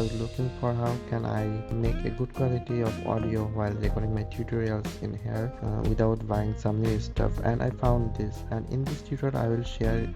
was looking for how can I make a good quality of audio while recording my tutorials in here without buying some new stuff, and I found this, and in this tutorial I will share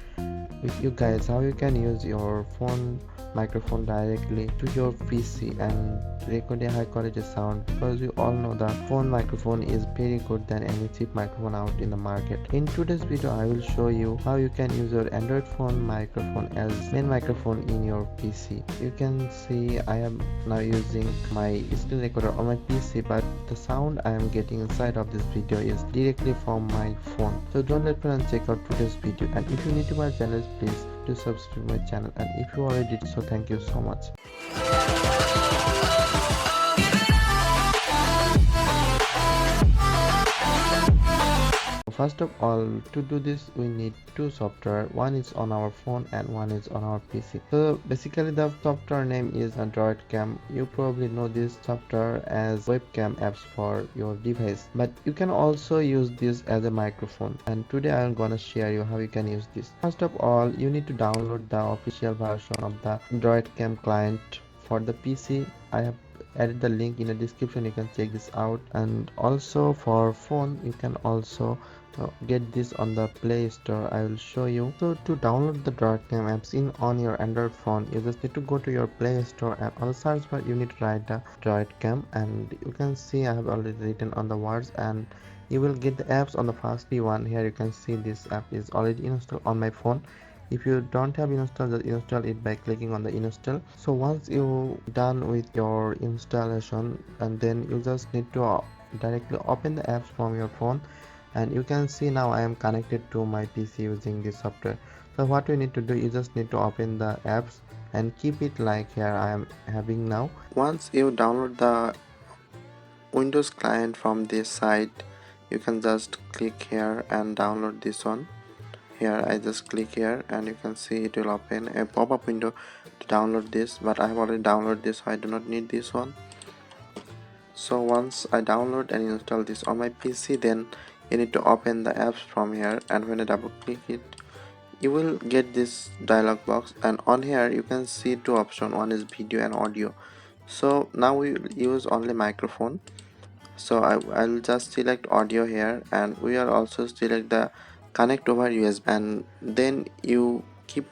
with you guys how you can use your phone microphone directly to your PC and record a high quality sound, because you all know the phone microphone is very good than any cheap microphone out in the market. In today's video I will show you how you can use your Android phone microphone as main microphone in your PC. You can see I am now using my screen recorder on my PC, but the sound I am getting inside of this video is directly from my phone. So don't let me check out today's video, and if you need to my channel, please do subscribe my channel, and if you already did so, thank you so much. First of all, to do this we need two software. One is on our phone and one is on our PC. So basically the software name is DroidCam. You probably know this software as webcam apps for your device, but you can also use this as a microphone, and today I am gonna share you how you can use this. First of all, you need to download the official version of the DroidCam client for the PC. I have added the link in the description, you can check this out. And also for phone you can also get this on the Play Store. I will show you. So to download the DroidCam apps on your Android phone, you just need to go to your Play Store, and on the search bar you need to write the DroidCam, and you can see I have already written on the words, and you will get the apps on the first one. Here you can see this app is already installed on my phone. If you don't have installed, just install it by clicking on the install. So once you done with your installation, and then you just need to directly open the apps from your phone, and you can see now I am connected to my PC using this software. So what you need to do, you just need to open the apps and keep it like here I am having now. Once you download the Windows client from this site, you can just click here and download this one. Here I just click here, and you can see it will open a pop-up window to download this, but I have already downloaded this, so I do not need this one. So once I download and install this on my PC, then you need to open the apps from here, and when I double click it, you will get this dialog box, and on here you can see two options. One is video and audio. So now we will use only microphone, so I'll just select audio here, and we are also select the connect over USB, and then you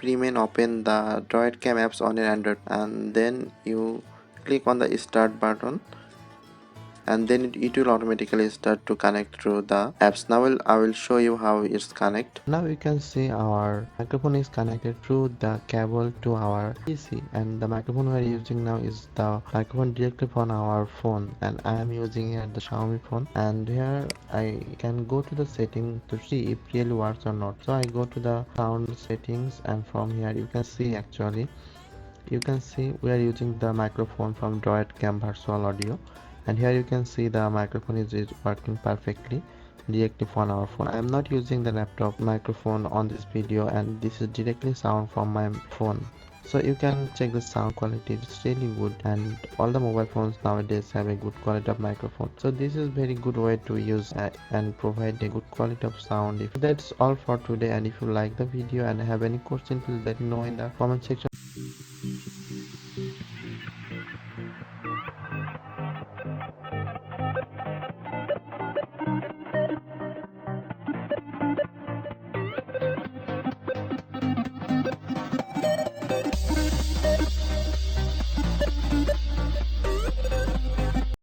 remain open the DroidCam apps on your Android, and then you click on the start button, and then it will automatically start to connect through the apps. Now I will show you how it's connect. Now you can see our microphone is connected through the cable to our PC, and the microphone we are using now is the microphone directly from our phone, and I am using here the Xiaomi phone. And here I can go to the setting to see if it really works or not. So I go to the sound settings, and from here you can see actually we are using the microphone from DroidCam virtual audio, and here you can see the microphone is working perfectly directly from our phone. I am not using the laptop microphone on this video, and this is directly sound from my phone. So you can check the sound quality, it's really good, and all the mobile phones nowadays have a good quality of microphone. So this is very good way to use and provide a good quality of sound. If that's all for today, and if you like the video and have any question, please let me know in the comment section.